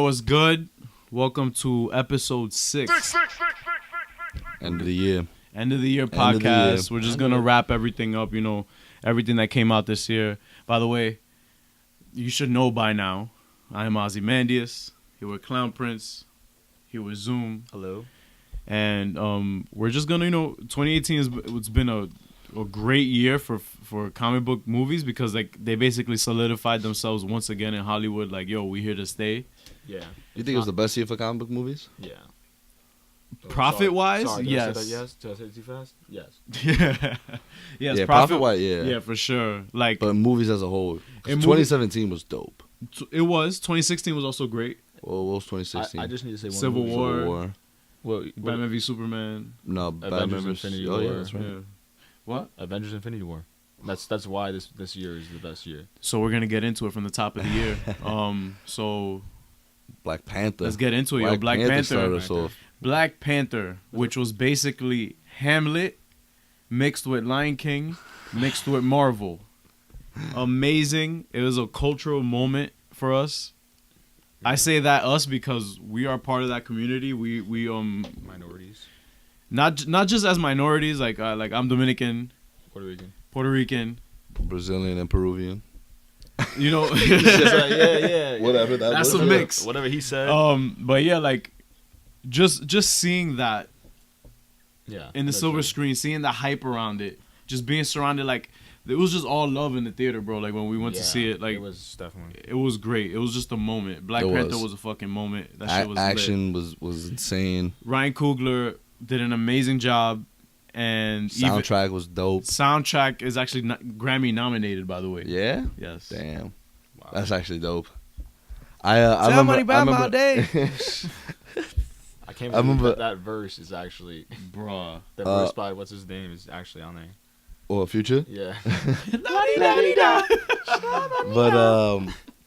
what's good? Welcome to episode 6. End of the year. End of the year End of the podcast. year. We're just going to wrap everything up, everything that came out this year. By the way, you should know by now, I am Ozymandias. Here with Clown Prince. Here with Zoom. Hello. And we're just going to, 2018 it's been a great year for comic book movies because they basically solidified themselves once again in Hollywood. Like, yo, we here to stay. Yeah. You think it was the best year for comic book movies? Yeah. Profit-wise, Sorry, yes. Did I say that yes? Did I say it too fast? Yes. Yes, yeah, profit-wise, yeah. Yeah, for sure. Like, but movies as a whole. 2017 was dope. It was. 2016 was also great. Well, what was 2016? I just need to say one Civil movie. War. Civil War. Well, Batman v Superman. No, Avengers Batman Infinity Oh, yeah, War. that's right. Yeah. What? Avengers Infinity War. That's why this year is the best year. So we're gonna get into it from the top of the year. So Black Panther. let's get into it. Yo, Black Panther. started us off. Black Panther, which was basically Hamlet mixed with Lion King, mixed with Marvel. Amazing. It was a cultural moment for us. I say that us because we are part of that community. We Minorities. not just as minorities. Like I'm Dominican, Puerto Rican. Brazilian and Peruvian. Yeah. Whatever that That's was. a mix. Whatever he said. But yeah, like just seeing that Yeah. in the that's silver right. screen, seeing the hype around it, just being surrounded, like it was just all love in the theater, bro. Like when we went to see it, like it was definitely. it was great. It was just a moment. Black It Panther was. was a fucking moment. That shit was lit. Action was insane. Ryan Coogler did an amazing job, and Soundtrack was dope. soundtrack is actually Grammy nominated, by the way. Yeah? Yes. Damn. Wow. That's actually dope. I remember. I can't I believe remember- that verse is actually Bruh. the verse by what's his name is actually on there. Or Future. Yeah. But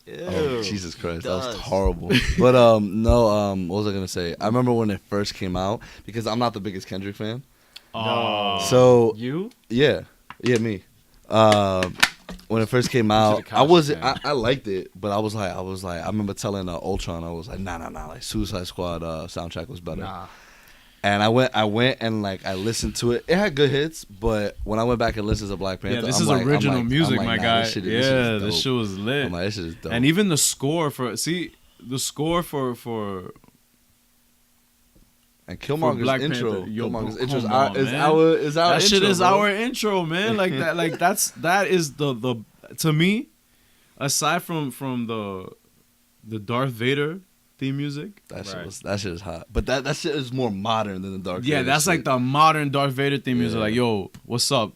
Ew. Jesus Christ, that was Does. horrible. But no, what was I gonna say? I remember when it first came out because I'm not the biggest Kendrick fan. Oh. So You? yeah, me. When it first came out, should've I wasn't. costumed I liked it, but I was like, I remember telling Ultron, I was like, nah, like Suicide Squad soundtrack was better. Nah. And I went and like I listened to it. It had good hits, but when I went back and listened to Black Panther, Yeah, this I'm is like- original music, I'm my like, nah, guy. This shit This is shit dope. was lit. I'm like, this shit is dope. And even the score for And Killmonger's Black intro, Panther. Yo, Killmonger's bro, intro come on, is man. our that intro, shit is bro. our intro, man. Like that, like that is the to me, aside from the Darth Vader theme music. That shit is hot. But that shit is more modern than the Dark. Yeah, Vader that's shit. like the modern Darth Vader theme music. Yeah. Like, yo, what's up?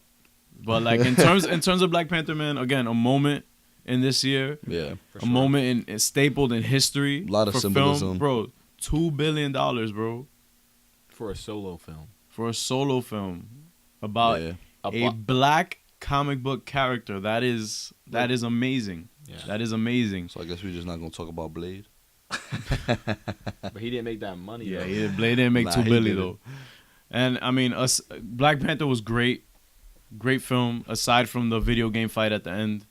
But like in terms of Black Panther, man, again, a moment in this year, Yeah. a moment in stapled in history. A lot of for symbolism. film, bro. $2 billion, bro, For a solo film. for a solo film about Yeah. a black comic book character. That is amazing. Yeah. That is amazing. So I guess we're just not gonna talk about Blade. But he didn't make that money. Yeah, though. Blade didn't make Nah, $2 he billion didn't. though. And I mean, Black Panther was great film. Aside from the video game fight at the end,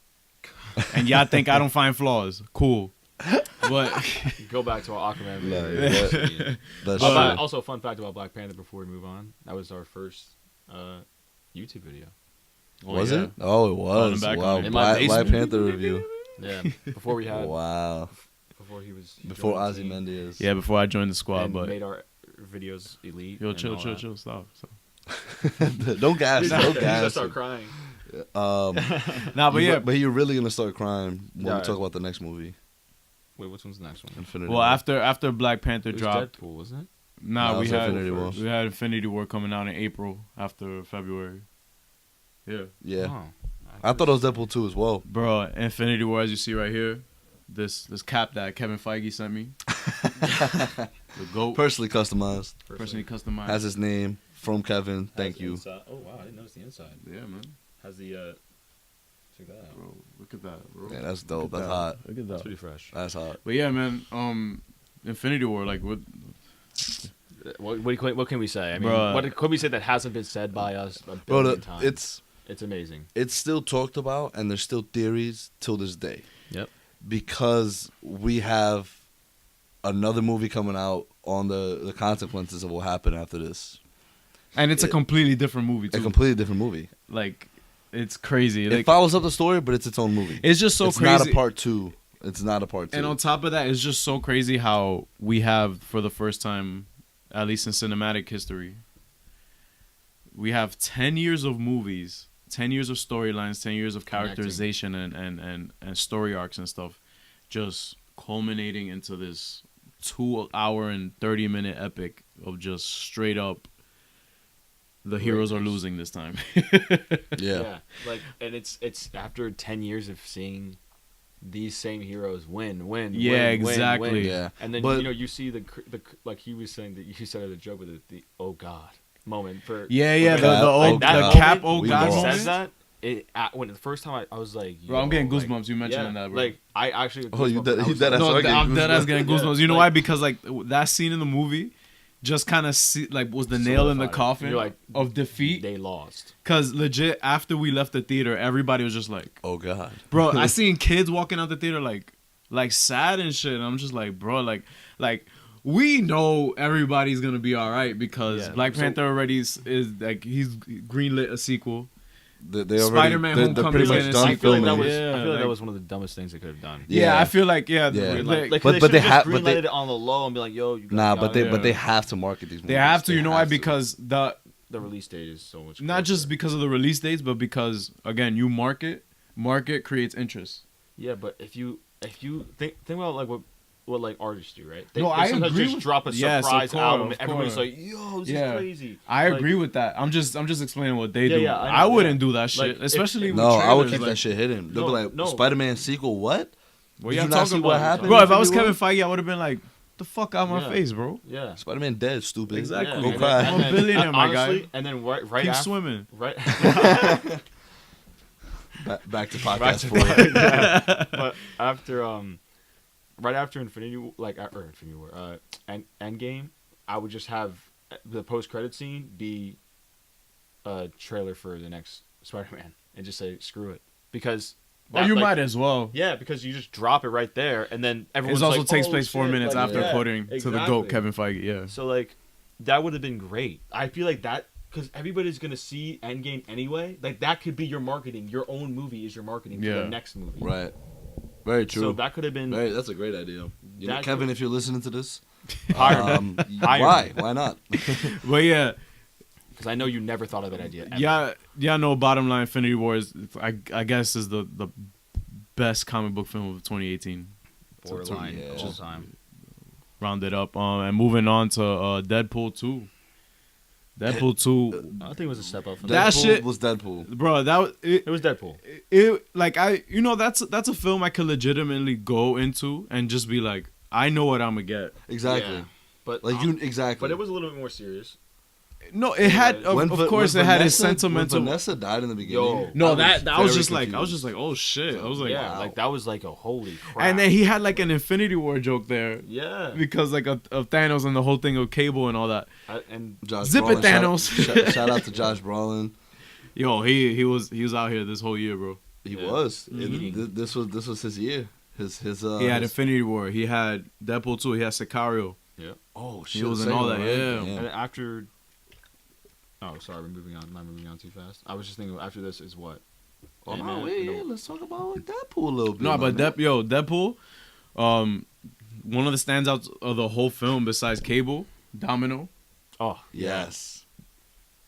and y'all think I don't find flaws? Cool, but Go back to our Aquaman Nah, video. yeah. That's Oh, true. also, a fun fact about Black Panther before we move on. That was our first YouTube video. Was yeah. it? Oh, it Falling was. back Wow. on it. In my Black basement. Panther review. Yeah. Before we had. Wow. Before he was. Before joined the team Ozymandias. yeah, before I joined the squad, and but made our videos elite. yo, and chill, all that. stop. So. Don't gas. He's Don't gonna gas. start crying. Nah, but yeah. But you're really gonna start crying when Yeah. we talk about the next movie, Wait, which one's the next one? Infinity Well, War. after Black Panther It was dropped, Deadpool, wasn't it? nah, No, we it was had Infinity War. coming out in April after February. Yeah, Yeah. Oh, I thought it was Deadpool 2 as well. bro, Infinity War, as you see right here, this cap that Kevin Feige sent me, the GOAT, Personally customized. personally customized. Has his name from Kevin. Thank you. Oh wow, I didn't notice the inside. Yeah, man. Has the check that out. Bro, look at that, bro. Yeah, that's dope. Look at That's that. hot. Look at That's that. pretty fresh. That's hot. But yeah, man. Infinity War, like what? What can we say? I mean, Bruh. what can we say that hasn't been said by us a Bro, billion times? it's amazing. it's still talked about, and there's still theories till this day. Yep. Because we have another movie coming out on the consequences of what happened after this. And it's a completely different movie too. A completely different movie. Like, it's crazy. It Like, follows up the story, but it's its own movie. it's just so it's crazy. not a part two. It's not a part two. And on top of that, it's just so crazy how we have, for the first time, at least in cinematic history, we have 10 years of movies, 10 years of storylines, 10 years of characterization and story arcs and stuff, just culminating into this 2 hour and 30-minute epic of just straight up, the heroes are losing this time. yeah. Like, and it's after 10 years of seeing these same heroes win. Yeah, exactly. Win. Yeah. And then, But- you see the like he was saying that you said the joke with the oh god moment for Yeah, for the that- oh, that the moment, cap, oh we god lost. moment. says that when the first time I was like, Bro, I'm getting yo, goosebumps. You mentioning that, bro. Like, I actually Oh, you goosebumps. dead- I he was dead like, ass No, getting I'm dead ass goosebumps. getting Yeah, goosebumps. You know like- why? Because like that scene in the movie just kind of was the nail in the solidified. coffin You're like, of defeat. they lost. Cause legit, after we left the theater, everybody was just like, Oh God. bro, I seen kids walking out the theater like sad and shit. And I'm just like, bro, like we know everybody's gonna be all right because Yeah, Black so- Panther already is like he's greenlit a sequel. They already, Spider-Man they're Homecoming pretty is much getting done I feel like filming. that was Yeah, I feel like like- that was one of the dumbest things they could have done. Yeah, Yeah. I feel like Yeah. like, Like, But they they should've have- just but they- greenlighted it on the low and be like, yo, you guys Nah, got but it. they have to market these movies. they have to. You know why? have to. Because the release date is so much. not just closer. because of the release dates, but because again, you market creates interest. Yeah, but if you think about like what like artists do, right? No, I sometimes agree just with- drop a Yes, of surprise course, album. of And everybody's course. like, yo, this Yeah. is crazy. I Like, agree with that. I'm just explaining what they Yeah, do. yeah, I know, I wouldn't yeah. do that shit, Like, if- especially with No, I would trailers, keep like, that shit hidden. They'll No, be like, no. Spider-Man sequel, what? What Did y'all you not see talking what about? happened? Bro, in if I was Infinity Kevin War? Feige, I would have been like, the fuck out my Yeah. face, bro. Yeah. Spider-Man dead, stupid. Exactly. Go And cry. I'm a billionaire, my guy. honestly, and then right Keep after, swimming. right. Back to Back podcast to 4. yeah. But after right after Infinity War, Endgame, I would just have the post credit scene be a trailer for the next Spider-Man and just say screw it because Well, you might as well. yeah, because you just drop it right there and then It everyone's also like, takes oh, place 4 shit, minutes like, after yeah, quoting to the exactly. GOAT, Kevin Feige. Yeah. So like that would have been great. I feel like that because everybody's gonna see Endgame anyway. Like that could be your marketing. Your own movie is your marketing for Yeah. the next movie. Right. Very true. So that could have been. That's a great idea. You know, That Kevin, could- if you're listening to this, Hire me. Hire why? me. Why not? But yeah, Because I know you never thought of that idea. Ever. yeah. No, bottom line, Infinity War is, I guess, is the best comic book film of 2018. Borderline Yeah. all time. Rounded up. And moving on to Deadpool 2. Deadpool 2, I think it was a step up. From That Deadpool shit- was Deadpool. bro. That was It was Deadpool. it. Like that's a film I could legitimately go into and just be like, I know what I'm gonna get. Exactly. Yeah. But Like you exactly. But it was a little bit more serious. No, it had of course it had its sentimental. When Vanessa died in the beginning. Yo. No, I I was very just like, confused. oh shit. I was like, yeah, wow. like that was like a holy crap. and then he had like an Infinity War joke there yeah, because like of Thanos and the whole thing of Cable and all that. and Josh Zip it, Brolin, Thanos. Shout out to Josh Brolin. Yo, he was out here this whole year, bro. He Yeah. was. Mhm. This was his year. His He had his- Infinity War. He had Deadpool 2. He had Sicario. Oh shit. He was in same all one, that, right? yeah. and Damn. after. Oh, sorry, we're moving on. Am I moving on too fast? I was just thinking after this is what. Oh no, Ant-Man wait, and yeah, let's talk about like Deadpool a little bit. No, my but man. Deadpool, one of the standouts of the whole film besides Cable, Domino, Oh Yes.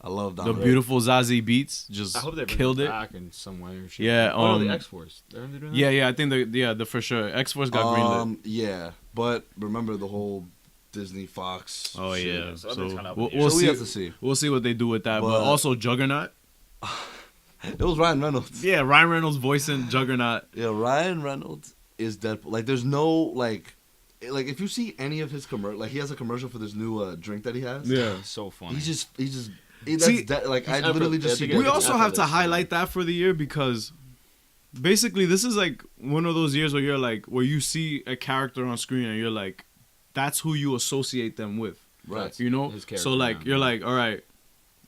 I love the Domino. beautiful Zazie beats just I hope they bring killed it it. back in some way or shit. Yeah, Oh, no, the X Force. They're doing that? Yeah, I think the for sure X-Force got greenlit. Yeah, but remember the whole Disney Fox. Oh shit. yeah, so so that's kinda up we'll, in the we'll So we see. have to see. We'll see what they do with that. But, But- also Juggernaut. It was Ryan Reynolds. Yeah, Ryan Reynolds voicing Juggernaut. Yeah, Ryan Reynolds is Deadpool. Like, there's no like if you see any of his commercial, like he has a commercial for this new drink that he has. Yeah. So funny. He's just See, like I he's literally effort- just I see. think We it's also have to effortless. highlight that for the year because basically this is like one of those years where you're like where you see a character on screen and you're like, that's who you associate them with. Right. You know? His character, So like yeah. you're like, all right,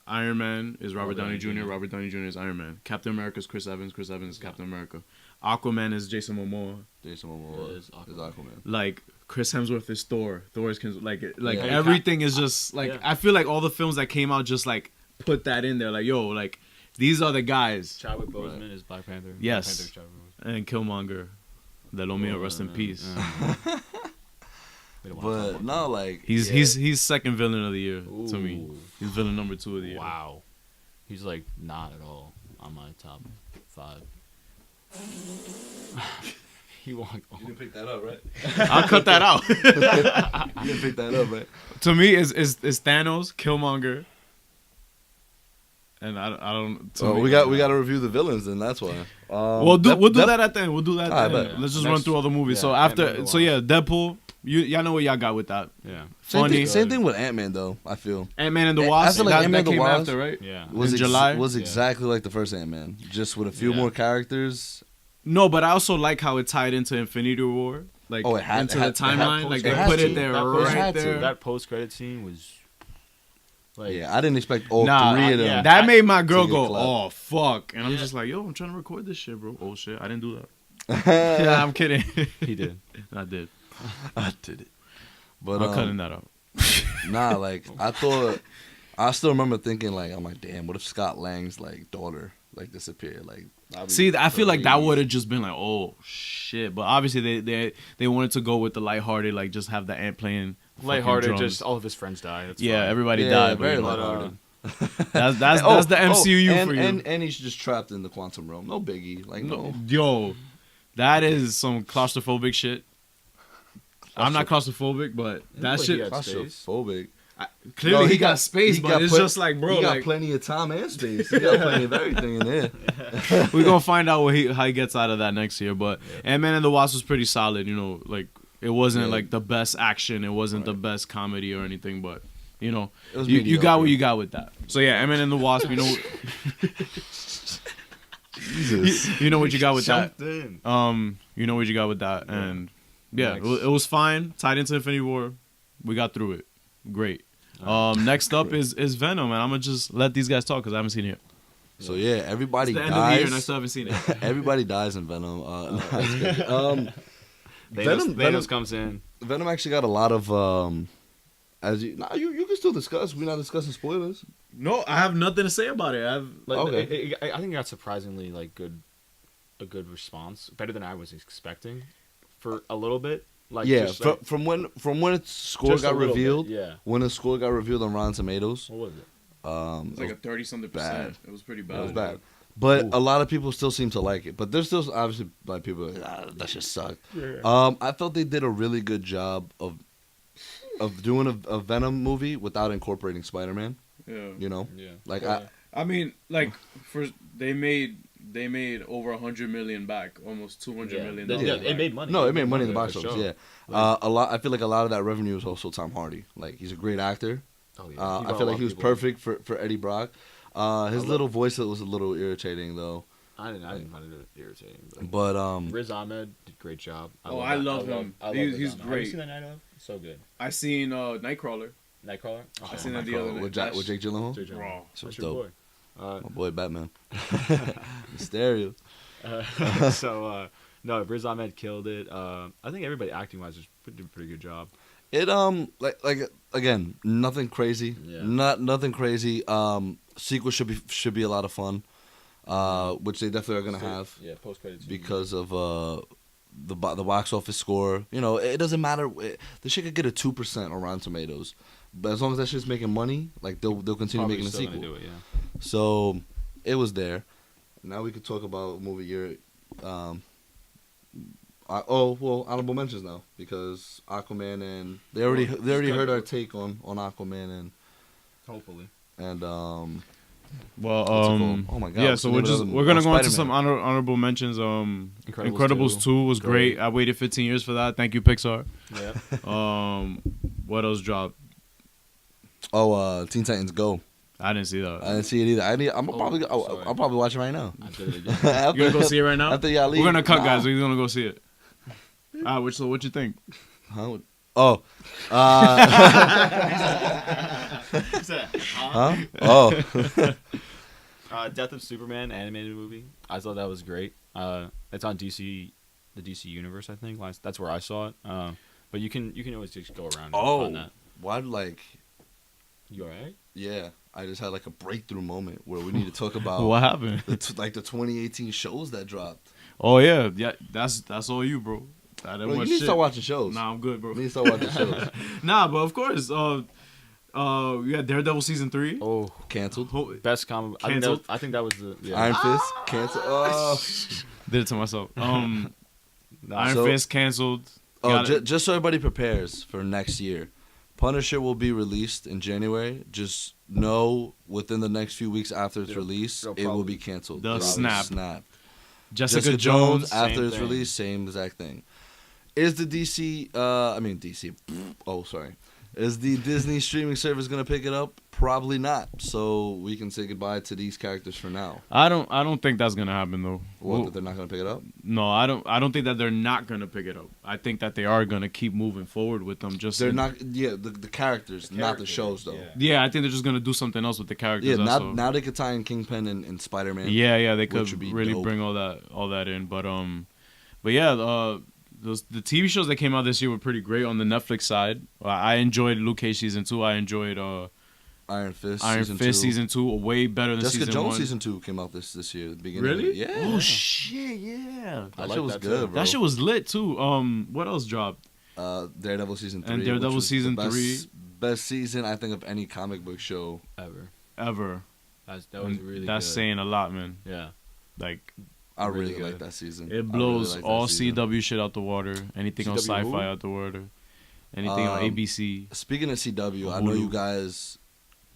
Iron Man is Robert Downey Jr. Jr. Robert Downey Jr. is Iron Man. Captain America is Chris Evans. Chris Evans is Captain America. Aquaman is Jason Momoa. Jason Momoa is Aquaman. Like Chris Hemsworth is Thor. Thor is Yeah. everything is just like Yeah. I feel like all the films that came out just like put that in there. Like yo, like these are the guys. Chadwick Boseman is Black Panther. Yes. Black Panther's Chadwick Boseman. And Killmonger, the Lomeo, rest in peace. We don't wanna talk But about no, like He's second villain of the year that. to me. Ooh. He's villain number 2 of the year. Wow. He's like not at all on my top 5. He walked. You didn't pick that up, right? I'll cut that out. You didn't pick that up, right? To me, is Thanos, Killmonger, and I don't. to So me- we got to review the villains, then that's why. We'll do that at the end. We'll do that. I At the bet. end. Let's just Next- run through all the movies. yeah, So Ant-Man after, and the Deadpool. Y'all know what y'all got with that. Yeah. Funny. Same thing with Ant-Man, though. I feel Ant-Man and the I Wasp. feel like that Ant-Man and the came Wasp- after, right? Yeah. was In July? was Yeah. exactly like the first Ant-Man, just with a few Yeah. more characters. No, but I also like how it tied into Infinity War. Like Oh, it had- into it had- the it had timeline. Like they post-credit put it scene. there That right had to. there. That post-credit scene was like Yeah, I didn't expect all Nah, 3 of them. yeah. That made my girl To get go, clapped. "Oh fuck!" And I'm Yeah. just like, "Yo, I'm trying to record this shit, bro." Oh shit, I didn't do that. Yeah, I'm kidding. he did. I did. I did it, but I'm cutting that out. nah, like I thought. I still remember thinking like, I'm like, damn, what if Scott Lang's like daughter like disappeared? Like, that'd be See, I feel like that crazy. would have just been like, "Oh shit!" But obviously, they wanted to go with the lighthearted, like just have the ant playing fucking Lighthearted, drums. just all of his friends die. That's Yeah, fine. everybody Yeah, died. But, very you know, lighthearted. that's the MCU and, for you. And he's just trapped in the quantum realm. No biggie. Like no. Yo, that is some claustrophobic shit. I'm not claustrophobic, but that like shit. he had space. Claustrophobic. Clearly, No, he got space, he but got it's plen- just like, bro, he got like plenty of time and space. He got plenty of everything in there. we're gonna find out how he gets out of that next year. But Ant-Man and the Wasp was pretty solid. You know, like it wasn't Yeah. like the best action, it wasn't the best comedy or anything, but you know, It was you got mediocre. what you got with that. So yeah, Ant-Man and the Wasp. You know, Jesus. you know what you got with that. Jumped in. You know what you got with that, and yeah, Next. it was fine. Tied into Infinity War, we got through it. Great. Next up is Venom, and I'm gonna just let these guys talk because I haven't seen it yet. So yeah, everybody It's the end of the year, and I dies. still haven't seen it. Everybody dies in Venom. No, it's good. Thanos comes in. Venom actually got a lot of as you can still discuss. We're not discussing spoilers. No, I have nothing to say about it. Like, Okay. I think it got surprisingly like a good response, better than I was expecting, for a little bit. Like yeah, just, like, from when its score just a got little bit, revealed. yeah. When the score got revealed on Rotten Tomatoes, What was it? It's like a 30-something bad. %. It was pretty bad. it was bad. But Ooh. a lot of people still seem to like it. But there's still obviously like people like, that shit sucked. Yeah. I felt they did a really good job of doing a Venom movie without incorporating Spider-Man. Yeah. You know, Yeah. like I mean, like they made over 100 million back, almost 200 million. Yeah, dollars it back. made money. No, it made money in the for box office. sure. Yeah, a lot. I feel like a lot of that revenue is also Tom Hardy. Like he's a great actor. Oh, yeah. He I brought feel a like lot he was of people perfect for Eddie Brock. His little voice was a little irritating though. in. I didn't find it irritating. But Riz Ahmed did a great job. I love him. He's Riz Ahmed. Have great. you seen that Night Of? So good. I seen Nightcrawler. Nightcrawler. I seen that the other night. with Jake Gyllenhaal, Jake Gyllenhaal. Raw. So That's dope. your boy. my boy Batman, Mysterio. No, Riz Ahmed killed it. I think everybody acting wise did a pretty good job. It like again, nothing crazy. Yeah. Nothing crazy. Sequel should be a lot of fun. Which they definitely are gonna have Yeah, post credits because of the box office score. You know, it doesn't matter. The shit could get a 2% on Rotten Tomatoes, but as long as that shit's making money, like they'll continue making a sequel. Do it, yeah. So it was there. Now we could talk about movie year. Honorable mentions now because Aquaman and they already heard our take on Aquaman Hopefully. and Well, what's it called? Oh my God, yeah. what's So the we're name of just the- we're gonna oh, go into Spider-Man. some honorable mentions. Incredibles Incredibles 2 was great. I waited 15 years for that. Thank you, Pixar. Yeah. What else dropped? Teen Titans Go. I didn't see that. I didn't see it either. sorry. I'll probably watch it right now. I did it again. After- You gonna go see it right now? After y'all leave. We're gonna cut, Nah. guys. We're gonna go see it. So what you think? Huh? Oh, Huh? Oh. Death of Superman animated movie. I thought that was great. It's on DC, the DC universe. I think that's where I saw it. But you can always just go around on that. Why like? You alright? Yeah, I just had like a breakthrough moment where we need to talk about What happened? the 2018 shows that dropped. Oh yeah, that's all you, bro. Bro, you need to start watching shows. Nah, I'm good, bro. You need to start watching shows. Nah, but of course, we had Daredevil season 3. Oh, Canceled. best comic. Canceled? I think that was the Iron Fist canceled. Oh. Did it to myself. Iron So- Fist canceled. Oh, Got it. just so everybody prepares for next year, Punisher will be released in January. Just know within the next few weeks after its release, it'll it will probably- be canceled. The It will be snap. snapped. Jessica Jones. after same its thing. release, same exact thing. Is the DC? Oh, sorry. Is the Disney streaming service gonna pick it up? Probably not. So we can say goodbye to these characters for now. I don't think that's gonna happen though. What? That they're not gonna pick it up? No, I don't think that they're not gonna pick it up. I think that they are gonna keep moving forward with them. They're not. Yeah, the characters, not the characters, shows though. yeah. Yeah, I think they're just gonna do something else with the characters. Yeah, also. now they could tie in Kingpin and Spider-Man. Yeah, they which could would be really dope. bring all that in. But yeah, the TV shows that came out this year were pretty great on the Netflix side. I enjoyed Luke Cage season 2. I enjoyed Iron Fist. season 2 way better than Jessica season Jones 1. season 2 came out this year. At the beginning. Really? Of it. Yeah. Oh shit! Yeah. That like shit was that good, too. bro. That shit was lit too. What else dropped? Daredevil season 3. And Daredevil which was season the best, 3. Best season I think of any comic book show. Ever. That was And really that's good. saying a lot, man. Yeah. Like I Really really like good. that season. it blows I really like that all season. CW shit out the water. Anything on CW who? Sci-Fi out the water. Anything on Um, ABC. Speaking of CW, I know you Hulu. guys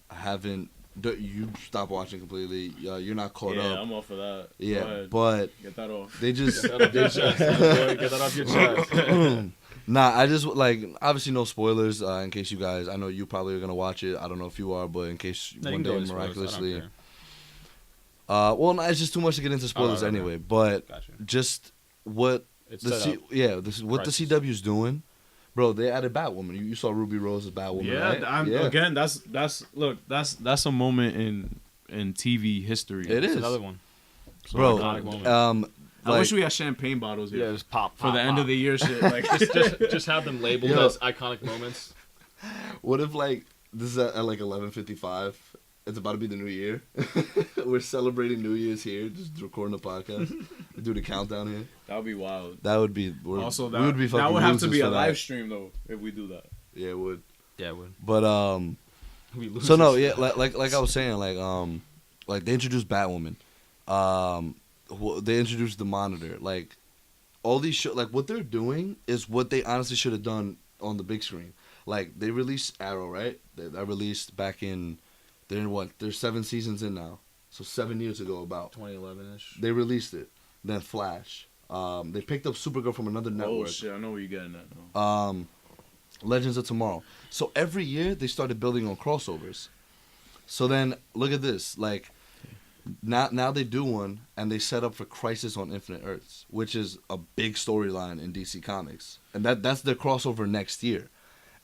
haven't. You stopped watching completely. You're not caught up. I'm off of that. Yeah, but Get that off. they just. Get that off your chest. Boy. Get that off your chest. Nah, I just like obviously no spoilers. In case you guys, I know you probably are gonna watch it. I don't know if you are, but in case No, you one can go day into spoilers, I don't miraculously. care. Well, no, it's just too much to get into spoilers okay. anyway. But Gotcha. just what It's the set up. this is what Crisis. the CW's doing, bro. They added Batwoman. You saw Ruby Rose as Batwoman, Yeah, right? again, that's a moment in TV history. It It's is, another one. bro. iconic moment. I Like, wish we had champagne bottles here Yeah, just pop for the end of the year shit. Like just have them labeled Yo. as iconic moments. what if like this is at like 11:55? It's about to be the new year. We're celebrating New Year's here, just recording a podcast. Do the countdown here. that would be wild. That would be. Also, we would be fucking that would have to losers be a for that. live stream though if we do that. Yeah, it would. Yeah, it would. But We lose so no, this yeah, shit. like I was saying, like they introduced Batwoman, they introduced the Monitor, like all these shows, like what they're doing is what they honestly should have done on the big screen. Like they released Arrow, right? That released back in, they're in what? They're 7 seasons in now, so 7 years ago about. 2011-ish. They released it. Then Flash. They picked up Supergirl from another network. Oh shit! I know where you're getting at. Now. Legends of Tomorrow. So every year they started building on crossovers. So then look at this, like now they do one and they set up for Crisis on Infinite Earths, which is a big storyline in DC Comics, and that's their crossover next year.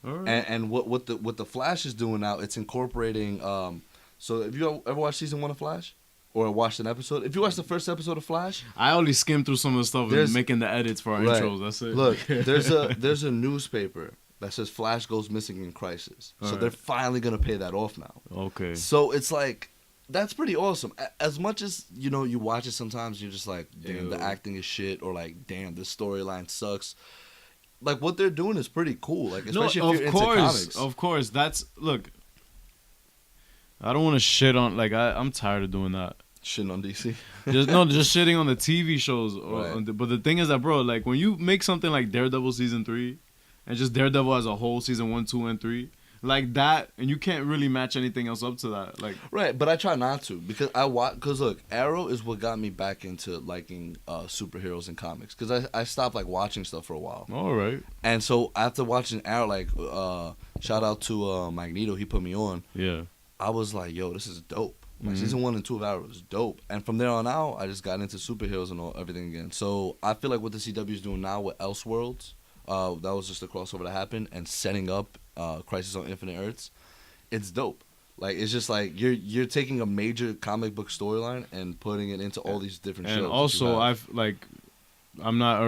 All right. And what the Flash is doing now, it's incorporating. So have you ever watched season 1 of Flash? Or watched an episode? If you watched the first episode of Flash, I only skimmed through some of the stuff There's- and making the edits for our Right. intros. That's it. look, there's a newspaper that says Flash goes missing in Crisis. So Alright. they're finally gonna pay that off now. Okay. So it's like that's pretty awesome. As much as you watch it sometimes, you're just like, damn, the Ew. acting is shit, or like, damn, this storyline sucks. Like what they're doing is pretty cool. Like especially if you're into comics. Of course. That's look. I don't want to shit on I'm tired of doing that. Shitting on DC. just shitting on the TV shows. Right. But the thing is that, bro, like when you make something like Daredevil season 3, and just Daredevil as a whole season 1, 2, and 3, like that, and you can't really match anything else up to that. Like Right, but I try not to because because look, Arrow is what got me back into liking superheroes and comics because I stopped like watching stuff for a while. all right, And so after watching Arrow, like shout out to Magneto, he put me on. yeah. I was like, yo, this is dope. Like Mhm. season 1 and 2 of Arrow is dope. And from there on out, I just got into superheroes and everything again. So I feel like what the CW is doing now with Elseworlds, that was just a crossover that happened, and setting up Crisis on Infinite Earths, it's dope. Like it's just like you're taking a major comic book storyline and putting it into all these different shows. And also, I'm not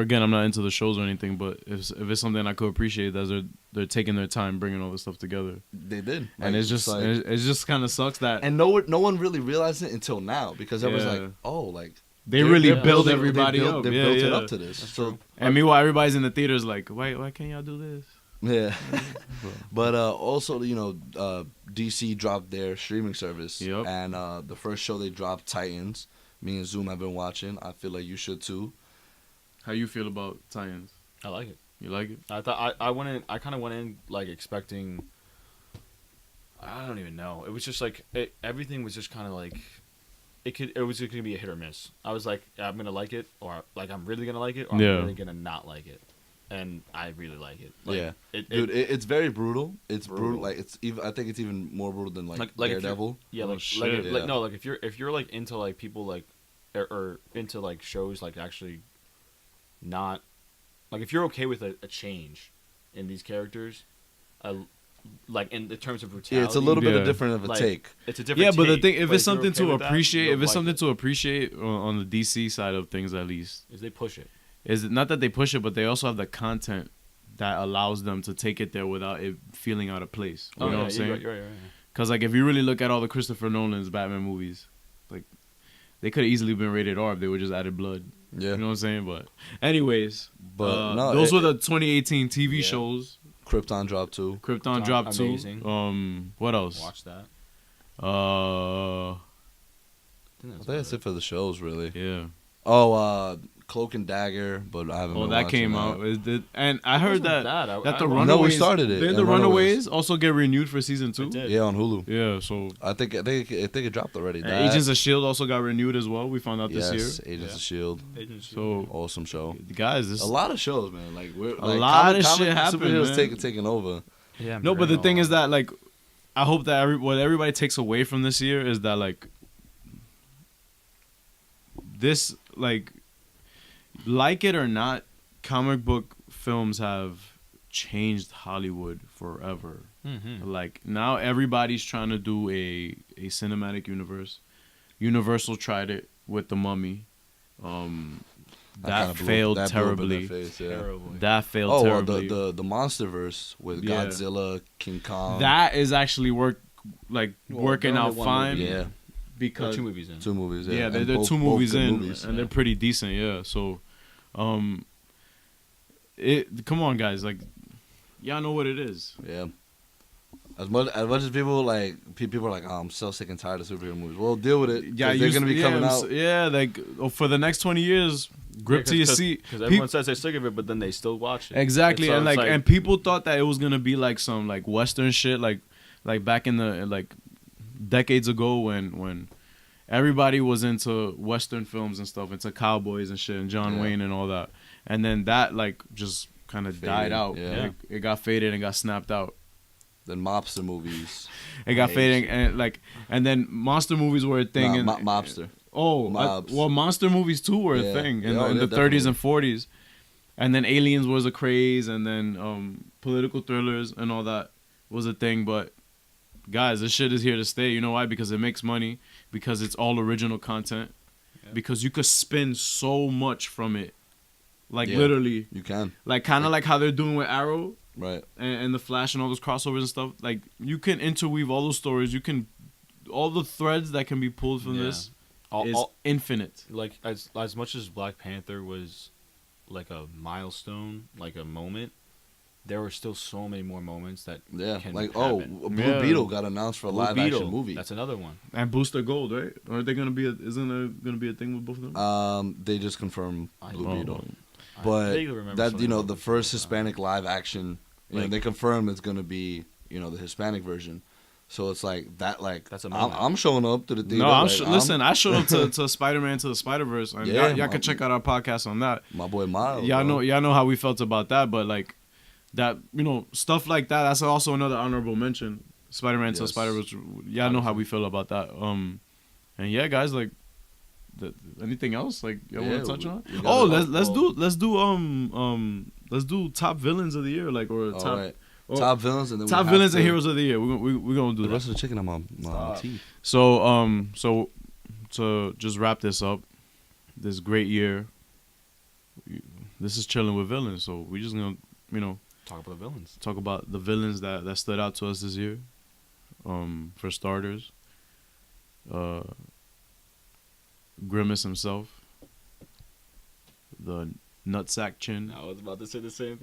into the shows or anything, but if it's something I could appreciate, that they're taking their time bringing all this stuff together. They did, And it's just like, it just kind of sucks that. and no one really realized it until now because everyone's like, oh, like they really they're build building- everybody built- up. They Yeah, built yeah. it up to this. So And meanwhile, everybody's in the theaters like, why can't y'all do this? yeah, but also DC dropped their streaming service, Yep. and the first show they dropped, Titans. Me and Zoom have been watching. I feel like you should too. How you feel about Titans? I like it. You like it? I thought I went in. I kind of went in like expecting. I don't even know. It was just like everything was just kind of like. It was going to be a hit or miss. I was like, I'm gonna like it, or like I'm really gonna like it, or Yeah. I'm really gonna not like it, and I really like it. Like, Yeah. it, Dude, it's very brutal. It's brutal. Brutal. Like it's even. I think it's even more brutal than like Like if you're- Daredevil. yeah, Oh, like shit. Yeah. no, like if you're like into like people like or into like shows like actually not like if you're okay with a change in these characters, like in the terms of brutality. Yeah, it's a little bit Yeah. of different of a Like, take. It's a different. Yeah, but the take, thing, if but it's you're something okay to with that, appreciate, you'll if it's like something it. to appreciate on the DC side of things, at least, Is they push it. is it not that they push it, but they also have the content that allows them to take it there without it feeling out of place. You know what I'm saying? You're right. Because like if you really look at all the Christopher Nolan's Batman movies, like they could have easily been rated R if they would just added blood. Yeah, You know what I'm saying? But anyways, but no, those were the 2018 TV Yeah. shows. Krypton dropped too. Krypton Krypton, dropped amazing. 2. What else? Watch that. Uh, I think that's it for the shows, really. yeah. Oh, Cloak and Dagger, but I haven't. Oh, been that watching came that. out. And I heard that that the No, Runaways. we started it. Didn't Yeah, the Runaways. Runaways also get renewed for season 2? It did. Yeah, on Hulu. Yeah. So I think it dropped already. and That- Agents of Shield also got renewed as well. We found out yes, this year. Agents Yeah. of Shield, So awesome show. guys, this A lot of shows, man. Like we're A like, lot of comic shit happened, superheroes man. taking over. Yeah. no, but the thing is that like, I hope that what everybody takes away from this year is that like, this like it or not, comic book films have changed Hollywood forever. Mm-hmm. Like now everybody's trying to do a cinematic universe. Universal tried it with The Mummy. That kinda blew- failed that blew up in their terribly. face, yeah. Terribly. That failed Oh, terribly. the MonsterVerse with Yeah. Godzilla, King Kong. That is actually Well, working they're out only one fine. movie. yeah, Because 2 movies in. 2 movies. Yeah, yeah, And they're both- 2 both movies good in, movies. and they're pretty decent. Yeah, so, come on, guys, like, y'all know what it is. Yeah. As much as people are like, oh, I'm so sick and tired of superhero movies. Well, deal with it. Yeah, they're gonna be coming out. Yeah, like for the next 20 years, grip to your seat. Because everyone says they're sick of it, but then they still watch it. Exactly, and so it's and people thought that it was gonna be like some like Western shit, like back in the like decades ago when everybody was into Western films and stuff, into cowboys and shit, and John Yeah. Wayne and all that, and then that like just kind of died Faded, out. yeah. Like, it got faded and got snapped out. Then mobster movies. It got hate fading and then monster movies were a thing. Nah, and mobster. well, monster movies too were a Yeah. thing in, Yeah, in yeah, the 30s definitely. and 40s, and then aliens was a craze, and then political thrillers and all that was a thing. But guys, this shit is here to stay. You know why? Because it makes money. Because it's all original content. Yeah. Because you could spin so much from it, like Yeah. literally, You can. like kind of like how they're doing with Arrow. Right. And the Flash and all those crossovers and stuff, like you can interweave all those stories. You can, all the threads that can be pulled from Yeah. this All- is all- infinite. like as much as Black Panther was like a milestone, like a moment, there were still so many more moments that Yeah. can Like happen. Blue Yeah. Beetle got announced for a Blue live Beetle, action movie. That's another one. And Booster Gold, right? Aren't they gonna be? Isn't there gonna be a thing with both of them? They just confirmed I Blue don't Beetle. I But vaguely remember that something about the Blue first Beetle. Hispanic live action, Like- they confirmed it's gonna be the Hispanic version. So it's like that. Like That's a I'm, moment. I'm showing up to the theater. No, like, listen. I showed up to Spider-Man to the Spider-Verse, and Yeah, y'all can check out our podcast on that. My boy Miles. Y'all bro. know how we felt about that, but like that, stuff like that. That's also another honorable mention. Spider-Man to the Yes. Spider-Verse. Y'all know how we feel about that. And yeah, guys, like, anything else like y'all Yeah, want to touch on? we Oh, gotta- let's do top villains of the year, like or All top right. Top villains and then top villains and heroes of the year. We're gonna do The that. rest of the chicken on my teeth. So to just wrap this up, this great year. This is chilling with villains, so we're just gonna Talk about the villains. talk about the villains that stood out to us this year. For starters, Grimace himself, the nutsack chin. I was about to say the same.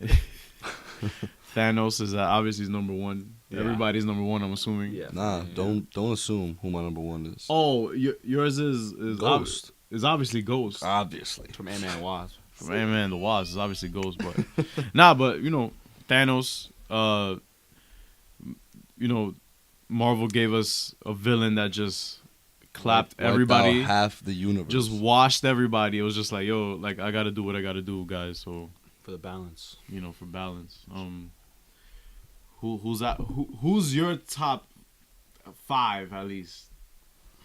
Thanos is obviously he's number one. Yeah. Everybody's number one, I'm assuming. Yeah. Nah, don't assume who my number one is. Oh, yours is Ghost. Is obviously Ghost. Obviously. From Ant-Man and Wasp. From Ant-Man and the Wasp is obviously Ghost, but but Thanos. Marvel gave us a villain that just clapped Wiped everybody, out half the universe. just washed everybody. It was just like, yo, like I gotta do what I gotta do, guys. So For the balance. for balance. Who's your top 5 at least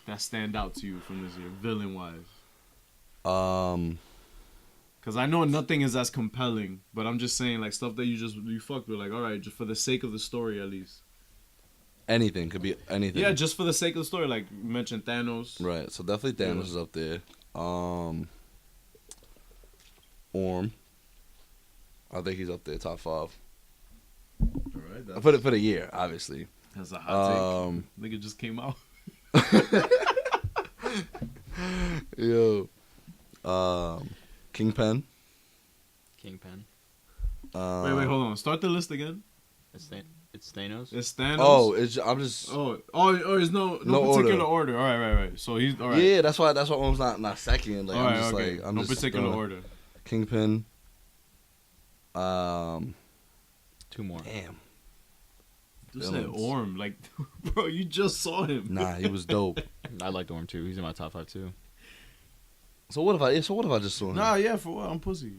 that stand out to you from this year, villain wise? Because I know nothing is as compelling, but I'm just saying like stuff that you fucked with, like all right, just for the sake of the story at least. anything could be anything. Yeah, just for the sake of the story, like you mentioned Thanos. Right. So definitely Thanos is up there. Orm. I think he's up there, top 5. All right, For the year, obviously. that's a hot take. Nigga just came out. Yo. Kingpin. Kingpin. Wait, hold on. Start the list again. It's Thanos. It's Thanos. Oh, I'm just. Oh, there's no particular order. All right. So he's all right. Yeah, that's why Orm's not second. Like all right, I'm just okay. like I'm no just particular throwing order. Kingpin. 2 more. Damn. You said Villains. Orm, like, bro, you just saw him. Nah, he was dope. I like Orm too. He's in my top 5 too. So what if I just saw him? Nah, yeah, for what? I'm pussy.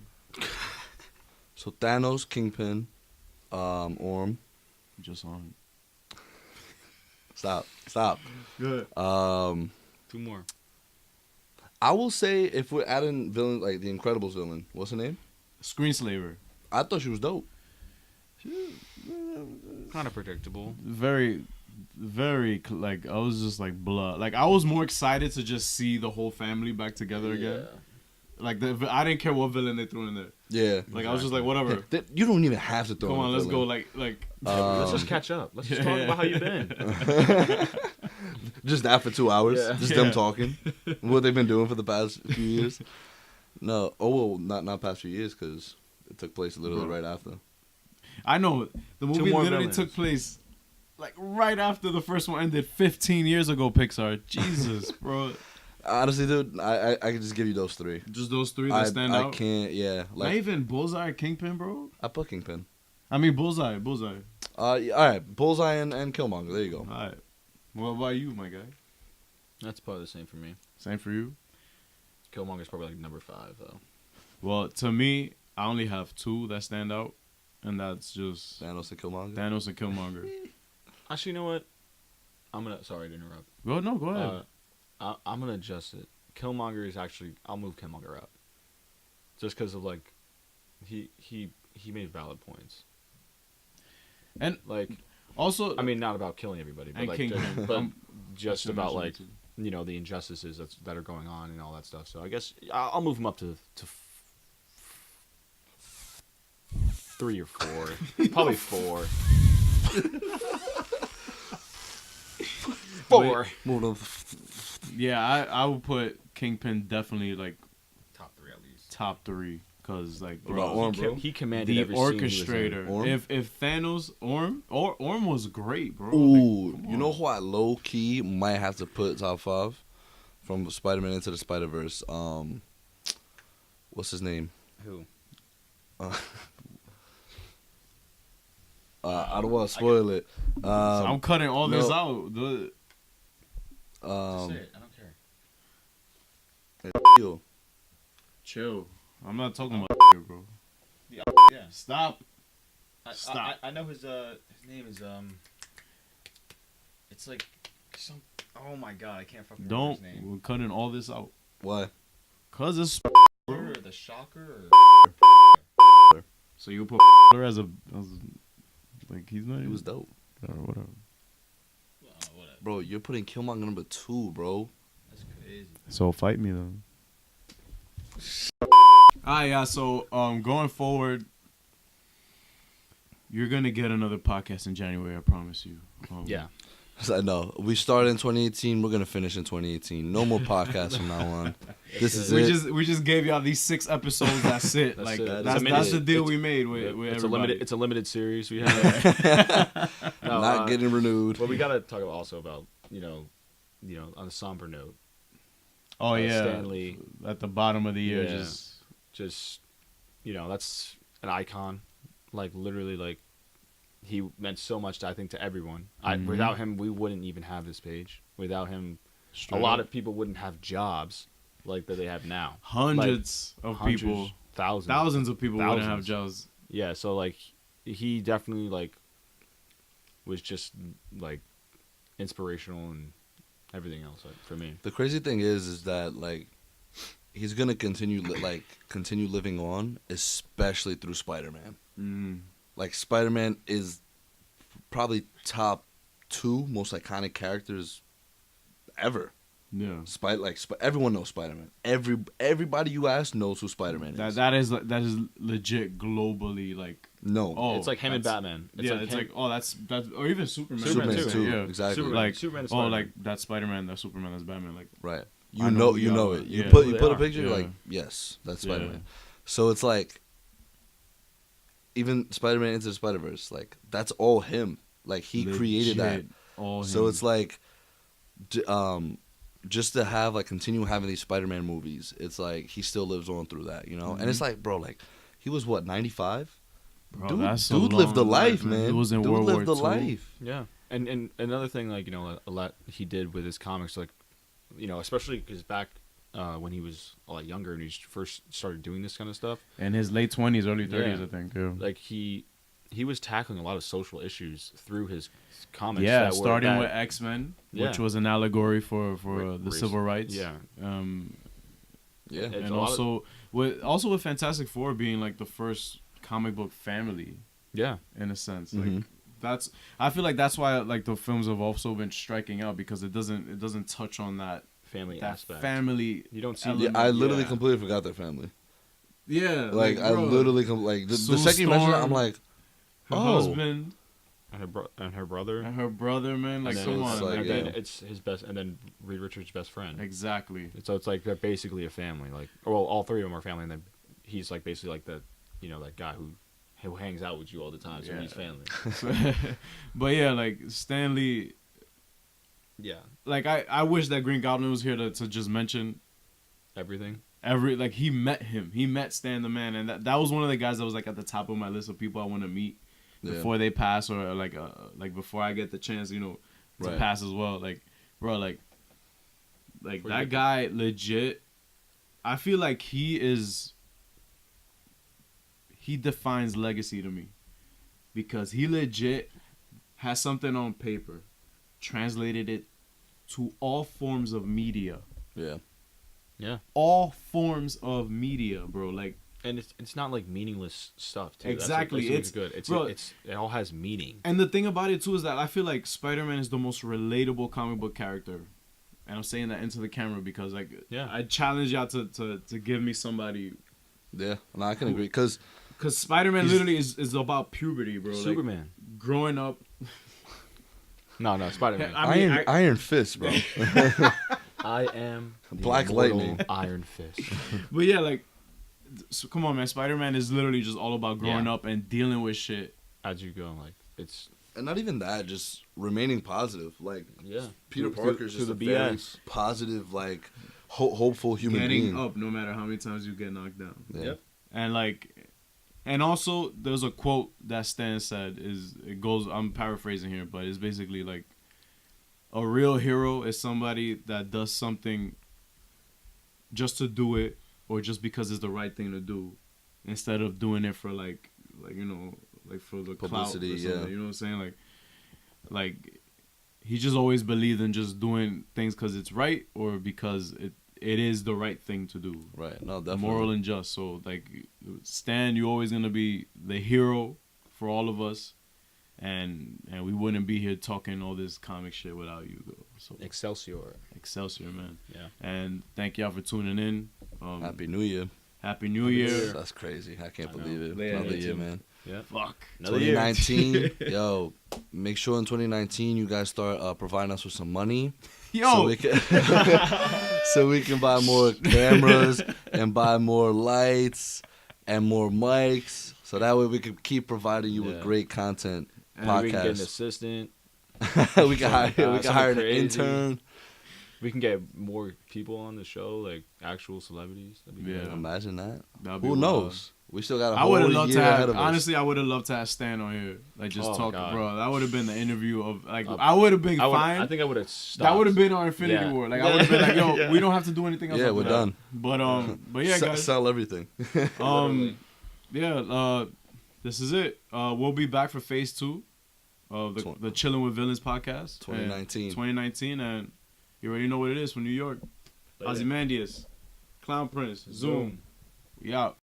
So Thanos, Kingpin, Orm. Just saw him. Stop. Good. 2 more. I will say if we're adding villain like the Incredibles villain, what's her name? Screenslaver. I thought she was dope. Kind of predictable. Very, very, like, I was just like, blah. Like, I was more excited to just see the whole family back together again. Like, I didn't care what villain they threw in there. Yeah. Like, I was just like, whatever. You don't even have to throw. Come in a on, let's go. villain. Like. Let's just catch up. Let's just talk about how you've been. Just that for 2 hours. Yeah. Just them talking. What they've been doing for the past few years. No. Oh, well, not past few years because it took place literally right after. I know the 2 movie more literally villains. took place like right after the first one ended 15 years ago. Pixar, Jesus, bro. Honestly, dude, I could just give you those 3. Just those 3 that stand out. I can't. Yeah. Not Like even Bullseye or Kingpin, bro. I put Kingpin. I mean Bullseye. Yeah, all right, Bullseye and Killmonger. There you go. All right. What about you, my guy? That's probably the same for me. Same for you. Killmonger's probably like number 5 though. Well, to me, I only have 2 that stand out, and that's just Thanos and Killmonger. Thanos and Killmonger. Actually, you know what? Sorry to interrupt. Go ahead. I'm gonna adjust it. Killmonger is actually. I'll move Killmonger up. Just because of like, he made valid points. And Like, also, I mean, not about killing everybody, but and like, Kingpin. just should about mention like, it too. the injustices that are going on and all that stuff. So I guess I'll move him up to 3 or 4, probably 4. 4. Moved on. Yeah, I would put Kingpin definitely like Top 3 at least. top 3 because like What about bro, Orm, bro? He commanded the every scene he was in. orchestrator. Orm? If Thanos Orm was great, bro. Ooh, Like, you know who I low key might have to put top 5 from Spider-Man Into the Spider-Verse. What's his name? Who? I don't want to spoil it. So I'm cutting all this no. out. Say it. I don't care. Yo, Chill. I'm not talking about bro. Yeah. Stop. I, Stop. I know his name is it's like some. Oh my god, I can't fucking remember Don't. his name. We're cutting all this out. why? Cause it's Or the Shocker. so you put as a Like he's not. He even, was dope. or whatever. Whatever. Bro, you're putting Killmonger number 2, bro. That's crazy. So fight me then. Yeah. So going forward, you're gonna get another podcast in January. I promise you. Yeah. I know. We started in 2018. We're gonna finish in 2018. No more podcasts from now on. This is we it. we just gave y'all these 6 episodes. That's it. That's like it. that's the deal It's- we made with It's a everybody. limited. It's a limited series we have. No, Not getting renewed. But we gotta talk also about on a somber note. Oh yeah, Stanley at the bottom of the year, Yeah. just That's an icon. Like literally, like he meant so much. I think to everyone. Mhm. Without him, we wouldn't even have this page. Without him, straight a lot up. of people wouldn't have jobs like that they have now. hundreds of Hundreds, people, thousands of people wouldn't have Thousands. jobs. Yeah, so like he definitely like was just like inspirational and everything else for me. The crazy thing is that like he's gonna continue continue living on, especially through Spider-Man. Mm. Like Spider-Man is probably top 2 most iconic characters ever. Yeah, Everyone knows Spider-Man. Everybody you ask knows who Spider-Man is. that is legit globally. Like No, oh, It's like him and that's- Batman. that's or even Superman. Superman too. Yeah, exactly. Like Superman and oh, Spider-Man. like that's Spider-Man, that's Superman, that's Batman. Like right. I know You who know y'all it. are. You Yeah. put Who you they put a are. picture. You're Yeah. like, yes, that's Yeah. Spider-Man. So it's like, even Spider-Man Into the Spider-Verse, like that's all him. Like he created that. Legit, all So him. it's like, just to have like continue having these Spider-Man movies, it's like he still lives on through that, you know. And it's like, bro, like he was what 95. Bro, Dude, that's a dude lived the long life, man. man. It was in Dude World lived War the II. life. Yeah, and another thing, like a lot he did with his comics, like especially because back when he was a lot younger and he first started doing this kind of stuff, In his late 20s, early 30s, Yeah. I think. Yeah. like he was tackling a lot of social issues through his comics. Yeah, that were starting that- with X-Men, Yeah. which was an allegory for the Race. civil rights. Yeah, Yeah, It's And a lot of- also with Fantastic Four being like the first comic book family yeah, in a sense. Mhm. Like I feel like that's why like the films have also been striking out because it doesn't touch on that family that aspect. family. You don't see element. yeah. I literally Yeah. completely forgot their family. Yeah, Like I bro, literally the Sue second you mentioned it, I'm Storm, like, her oh. husband and her brother. and her brother, man. Like and come then, on, it's like, and like, then yeah. it's his best, and then Reed Richards' best friend. exactly. So it's like they're basically a family. Like, well, all three of them are family, and then he's like basically like the, that guy who hangs out with you all the time. So Yeah. he's family. But yeah, like Stanley. Yeah, Like I wish that Green Goblin was here to just mention everything. he met Stan the Man, and that was one of the guys that was like at the top of my list of people I want to meet Yeah. before they pass or like before I get the chance to Right. pass as well. Like bro, like Where that you- guy legit. I feel like he defines legacy to me because he legit has something on paper, translated it to all forms of media. Yeah. Yeah, All forms of media, bro. Like and it's not like meaningless stuff too. Exactly. That's what makes it Bro, good. It all has meaning. and the thing about it too is that I feel like Spider-Man is the most relatable comic book character. And I'm saying that into the camera because like Yeah. I challenge y'all to give me somebody Yeah. No, I can agree because because Spider-Man He's- literally is about puberty, bro. Like, Superman. growing up. No, Spider-Man. I mean, Iron Fist, bro. I am the Black immortal Lightning. Iron Fist. But yeah, like, so come on, man. Spider-Man is literally just all about growing Yeah. up and dealing with shit. As you go, like it's And not even that, just remaining positive. Like yeah. Peter Through- Parker's through just the a very BS. positive, like hopeful human Getting being. up no matter how many times you get knocked down. Yeah. Yep. And like, and also there's a quote that Stan said I'm paraphrasing here, but it's basically like, a real hero is somebody that does something just to do it or just because it's the right thing to do, instead of doing it for like for the Publicity, clout or something, yeah. you know what I'm saying? Like he just always believed in just doing things because it's right or because it is the right thing to do. Right. No, definitely. Moral and just. So like Stan, you're always gonna be the hero for all of us, and we wouldn't be here talking all this comic shit without you, though. So Excelsior. Excelsior, man. Yeah. And thank y'all for tuning in. Happy New Year. Happy New Year. That's crazy. I can't I know. believe it. Yeah, Another me year, too. man. Yeah. Fuck. Another year. 2019. Yo, make sure in 2019 you guys start providing us with some money. Yo. So we can, so we can buy more cameras and buy more lights and more mics. So that way we can keep providing you with Yeah. great content. And we can get an Podcast. assistant. we can hire Something an crazy. intern. We can get more people on the show, like actual celebrities. That'd be Yeah. great. Imagine that. That'd be Who wild. knows? We still got a I whole would have year loved to ahead have. of us. Honestly, I would have loved to have Stan on here, like just Oh, talking, God. bro. That would have been the interview of like. Uh, I would have been I fine. think I would have stopped. That would have been our Infinity Yeah. War. Like I would have been like, yo, Yeah. we don't have to do anything else. Yeah, after we're that. done. But yeah, guys. Sell everything. Um, yeah. This is it. We'll be back for phase 2 of the Chillin' with Villains podcast. 2019. 2019, and you already know what it is from New York. Later. Ozymandias, Clown Prince, Zoom. We out.